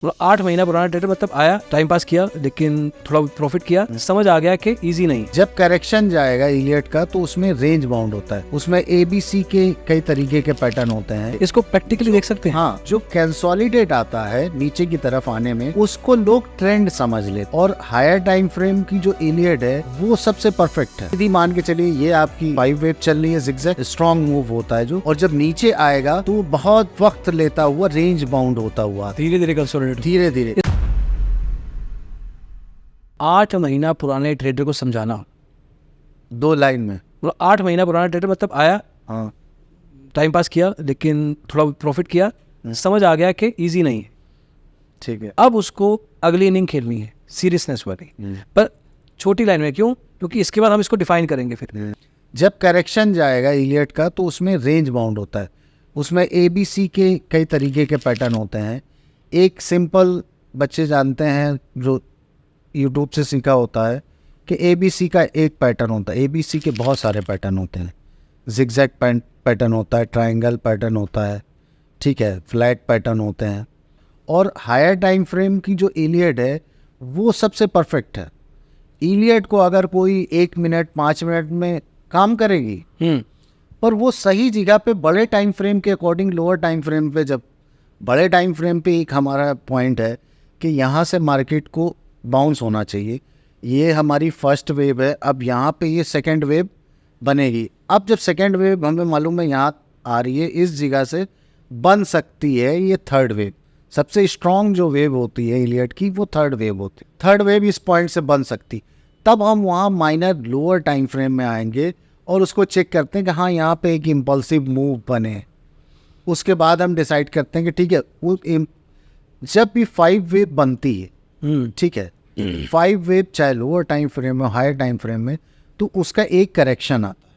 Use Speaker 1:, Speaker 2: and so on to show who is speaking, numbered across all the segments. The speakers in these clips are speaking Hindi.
Speaker 1: मतलब 8 महीना पुराना ट्रेडर मतलब आया, टाइम पास किया, लेकिन थोड़ा प्रॉफिट किया, समझ आ गया कि इजी नहीं।
Speaker 2: जब करेक्शन जाएगा इलियट का तो उसमें रेंज बाउंड होता है, उसमें ABC के कई तरीके के पैटर्न होते हैं।
Speaker 1: इसको प्रैक्टिकली देख सकते हैं।
Speaker 2: हाँ, जो कंसोलिडेट आता है नीचे की तरफ आने में, उसको लोग ट्रेंड समझ लेते, और हायर टाइम फ्रेम की जो इलियट है वो सबसे परफेक्ट है। यदि मान के चलिए ये आपकी 5 वेव चल रही है, जिगजैग स्ट्रॉन्ग मूव होता है जो, और जब नीचे आएगा तो बहुत वक्त लेता हुआ रेंज बाउंड होता हुआ
Speaker 1: धीरे धीरे कंसोलिडेट,
Speaker 2: धीरे धीरे।
Speaker 1: 8 महीना पुराने ट्रेडर को समझाना
Speaker 2: 2 लाइन में,
Speaker 1: मतलब 8 महीना पुराना ट्रेडर मतलब आया,
Speaker 2: हाँ,
Speaker 1: टाइम पास किया, लेकिन थोड़ा प्रॉफिट किया, समझ आ गया कि इजी नहीं है।
Speaker 2: ठीक है।
Speaker 1: अब उसको अगली इनिंग खेलनी है सीरियसनेस वाली, पर छोटी लाइन में। क्यों? क्योंकि इसके बाद हम इसको डिफाइन करेंगे फिर।
Speaker 2: जब करेक्शन जाएगा इलियट का तो उसमें रेंज बाउंड होता है, उसमें ABC के कई तरीके के पैटर्न होते हैं। एक सिंपल बच्चे जानते हैं जो यूट्यूब से सीखा होता है कि ABC का एक पैटर्न होता है। ABC के बहुत सारे पैटर्न होते हैं। जिगजैग पैटर्न होता है, ट्रायंगल पैटर्न होता है, ठीक है, फ्लैट पैटर्न होते हैं। और हायर टाइम फ्रेम की जो इलियट है वो सबसे परफेक्ट है। इलियट को अगर कोई 1 मिनट 5 मिनट में काम करेगी, पर वो सही जगह पे बड़े टाइम फ्रेम के अकॉर्डिंग लोअर टाइम फ्रेम पे, जब बड़े टाइम फ्रेम पे एक हमारा पॉइंट है कि यहाँ से मार्केट को बाउंस होना चाहिए। ये हमारी फर्स्ट वेव है, अब यहाँ पे ये सेकंड वेव बनेगी। अब जब सेकंड वेव हमें मालूम है यहाँ आ रही है, इस जगह से बन सकती है ये थर्ड वेव। सबसे स्ट्रॉन्ग जो वेव होती है इलियट की वो थर्ड वेव होती है। थर्ड वेव इस पॉइंट से बन सकती, तब हम वहाँ माइनर लोअर टाइम फ्रेम में आएंगे और उसको चेक करते हैं कि हाँ यहाँ पे एक इम्पल्सिव मूव बने। उसके बाद हम डिसाइड करते हैं कि ठीक है, वो जब भी 5 वेव बनती है, ठीक है, 5 वेव चाहे लोअर टाइम फ्रेम में हायर टाइम फ्रेम में, तो उसका एक करेक्शन आता है।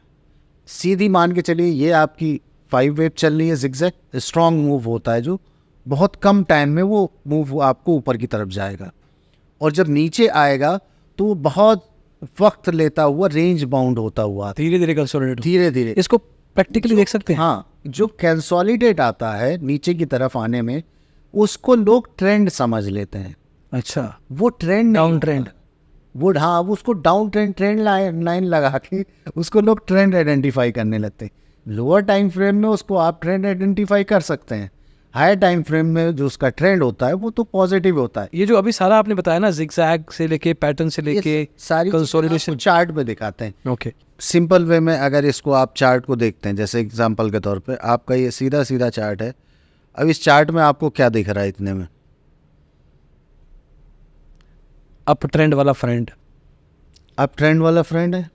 Speaker 2: सीधी मान के चलिए ये आपकी 5 वेव चल रही है, जिगजैग स्ट्रॉन्ग मूव होता है जो, बहुत कम टाइम में वो मूव आपको ऊपर की तरफ जाएगा, और जब नीचे आएगा तो वो बहुत वक्त लेता हुआ रेंज बाउंड होता हुआ
Speaker 1: धीरे धीरे कंसोलिडेट,
Speaker 2: धीरे धीरे।
Speaker 1: इसको प्रैक्टिकली देख सकते हैं।
Speaker 2: हाँ, जो कंसोलिडेट आता है नीचे की तरफ आने में, उसको लोग ट्रेंड समझ लेते हैं।
Speaker 1: अच्छा,
Speaker 2: वो ट्रेंड
Speaker 1: डाउन ट्रेंड,
Speaker 2: वो हाँ, उसको डाउन ट्रेंड लाइन लगा के उसको लोग ट्रेंड आइडेंटिफाई करने लगते हैं। लोअर टाइम फ्रेम में उसको आप ट्रेंड आइडेंटिफाई कर सकते हैं। हायर टाइम फ्रेम में जो उसका ट्रेंड होता है वो तो पॉजिटिव होता है।
Speaker 1: ये जो अभी सारा आपने बताया ना, जिगजैग से लेके पैटर्न से लेके
Speaker 2: सारी
Speaker 1: कंसोलिडेशन,
Speaker 2: चार्ट पे दिखाते हैं।
Speaker 1: ओके,
Speaker 2: सिंपल वे में अगर इसको आप चार्ट को देखते हैं, जैसे एग्जांपल के तौर पे आपका ये सीधा सीधा चार्ट है। अब इस चार्ट में आपको क्या दिख रहा है इतने में?
Speaker 1: अप ट्रेंड वाला फ्रेंड,
Speaker 2: अप ट्रेंड वाला फ्रेंड है,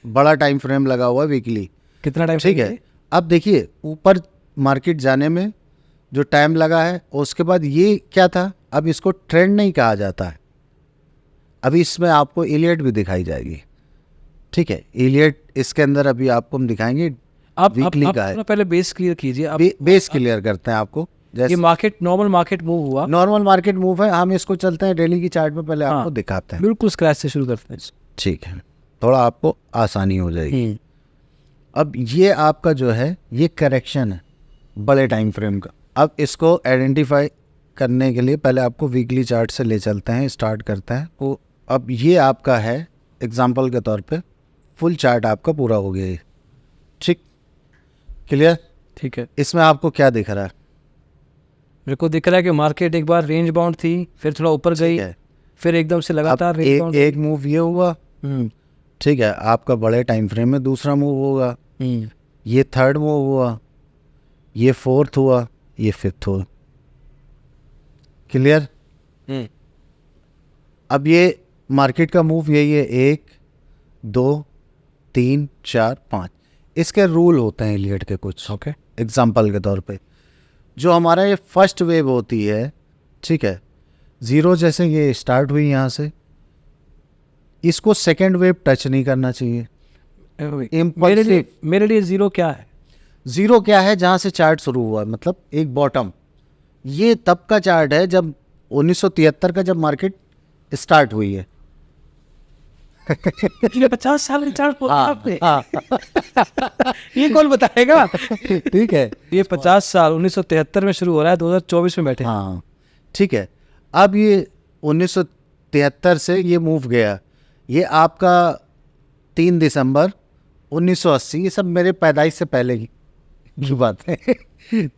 Speaker 2: बड़ा टाइम फ्रेम लगा हुआ है वीकली।
Speaker 1: कितना टाइम?
Speaker 2: ठीक है, अब देखिए ऊपर मार्केट जाने में जो टाइम लगा है, उसके बाद ये क्या था, अब इसको ट्रेंड नहीं कहा जाता है। अभी इसमें आपको इलियट भी दिखाई जाएगी, ठीक है, इलियट इसके अंदर अभी आपको हम दिखाएंगे।
Speaker 1: आप
Speaker 2: वीकली का है।
Speaker 1: पहले बेस क्लियर कीजिए। आप
Speaker 2: बेस क्लियर करते हैं आपको।
Speaker 1: ये
Speaker 2: जैसे
Speaker 1: मार्केट, नॉर्मल मार्केट मूव हुआ,
Speaker 2: नॉर्मल मार्केट मूव है, हम इसको चलते हैं डेली की चार्ट पे, पहले
Speaker 1: हाँ,
Speaker 2: आपको दिखाते हैं।
Speaker 1: बिल्कुल स्क्रैच से शुरू करते हैं।
Speaker 2: ठीक है, थोड़ा आपको आसानी हो जाएगी। अब ये आपका जो है ये करेक्शन है बड़े टाइम फ्रेम का। अब इसको आइडेंटिफाई करने के लिए पहले आपको वीकली चार्ट से ले चलते हैं, स्टार्ट करते हैं। तो अब ये आपका है एग्जांपल के तौर पे, फुल चार्ट आपका पूरा हो गया ये, ठीक, क्लियर?
Speaker 1: ठीक है,
Speaker 2: इसमें आपको क्या दिख रहा है?
Speaker 1: मेरे को दिख रहा है कि मार्केट एक बार रेंज बाउंड थी, फिर थोड़ा ऊपर गई,
Speaker 2: है।
Speaker 1: फिर एकदम से लगातार रेंज बाउंड।
Speaker 2: एक मूव ये हुआ, ठीक है, आपका बड़े टाइम फ्रेम में दूसरा मूव होगा, ये थर्ड मूव हुआ, ये फोर्थ हुआ, ये फिफ्थ हुआ, क्लियर? अब ये मार्केट का मूव यही है, 1 2 3 4 5। इसके रूल होते हैं इलियट के कुछ।
Speaker 1: ओके,
Speaker 2: एग्जाम्पल के तौर पे जो हमारा ये फर्स्ट वेव होती है, ठीक है, 0 जैसे ये स्टार्ट हुई यहाँ से, इसको सेकेंड वेव टच नहीं करना चाहिए।
Speaker 1: मेरे लिए जीरो क्या है?
Speaker 2: जीरो क्या है? जहाँ से चार्ट शुरू हुआ, मतलब एक बॉटम। ये तब का चार्ट है जब 1973 का जब मार्केट स्टार्ट हुई है।
Speaker 1: 50 साल रिचार्ज आपने,
Speaker 2: हाँ।
Speaker 1: ये कौन बताएगा?
Speaker 2: ठीक है,
Speaker 1: ये 50 साल 1973 में शुरू हो रहा है, 2024 में बैठे।
Speaker 2: हाँ, ठीक है, अब ये 1973 से ये मूव गया, ये आपका 3 दिसंबर 1980, ये सब मेरे पैदाइश से पहले की बात है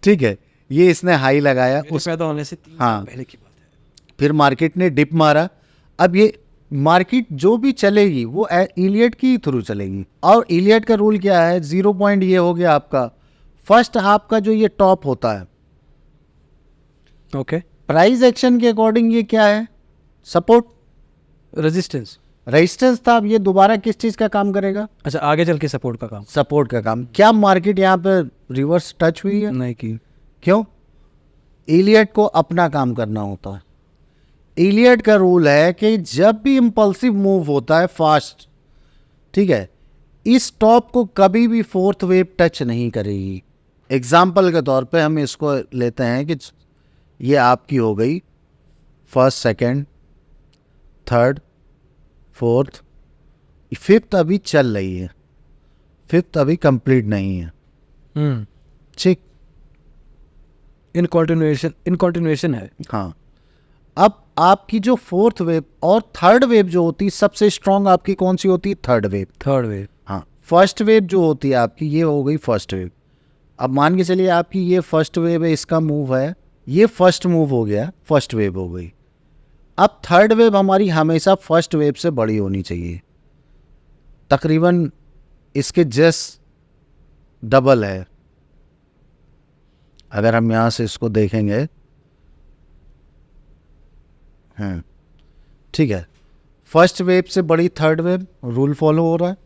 Speaker 2: ठीक है, ये इसने हाई लगाया
Speaker 1: उस पैदा होने से 3
Speaker 2: हाँ।
Speaker 1: साल पहले की बात है।
Speaker 2: फिर मार्केट ने डिप मारा। अब ये मार्केट जो भी चलेगी वो इलियट की थ्रू चलेगी, और इलियट का रूल क्या है, 0 पॉइंट ये हो गया आपका, फर्स्ट आपका जो ये टॉप होता है,
Speaker 1: ओके,
Speaker 2: प्राइस एक्शन के अकॉर्डिंग ये क्या है, सपोर्ट,
Speaker 1: रेजिस्टेंस।
Speaker 2: रेजिस्टेंस था। अब ये दोबारा किस चीज़ का काम करेगा,
Speaker 1: अच्छा, आगे चल के सपोर्ट का काम
Speaker 2: सपोर्ट का काम। क्या मार्केट यहाँ पे रिवर्स टच हुई है,
Speaker 1: नहीं की।
Speaker 2: क्यों, इलियट को अपना काम करना होता है। इलियट का रूल है कि जब भी इम्पल्सिव मूव होता है फास्ट, ठीक है, इस टॉप को कभी भी फोर्थ वेव टच नहीं करेगी। एग्जाम्पल के तौर पे हम इसको लेते हैं कि ये आपकी हो गई first, second, third, fourth, fifth अभी चल रही है, फिफ्थ अभी कंप्लीट नहीं है, ठीक,
Speaker 1: इन कंटिन्यूएशन है।
Speaker 2: हाँ। अब आपकी जो फोर्थ वेव और थर्ड वेव जो होती है, सबसे स्ट्रांग आपकी कौन सी होती है, थर्ड वेव।
Speaker 1: थर्ड वेव,
Speaker 2: हाँ, फर्स्ट वेव जो होती है आपकी, ये हो गई फर्स्ट वेव। अब मान के चलिए आपकी ये फर्स्ट वेव है, इसका मूव है, ये फर्स्ट मूव हो गया, फर्स्ट वेव हो गई। अब थर्ड वेव हमारी हमेशा फर्स्ट वेव से बड़ी होनी चाहिए, तकरीबन इसके जस्ट डबल है। अगर हम यहाँ से इसको देखेंगे, ठीक है, फर्स्ट वेव से बड़ी थर्ड वेव, रूल फॉलो हो रहा है।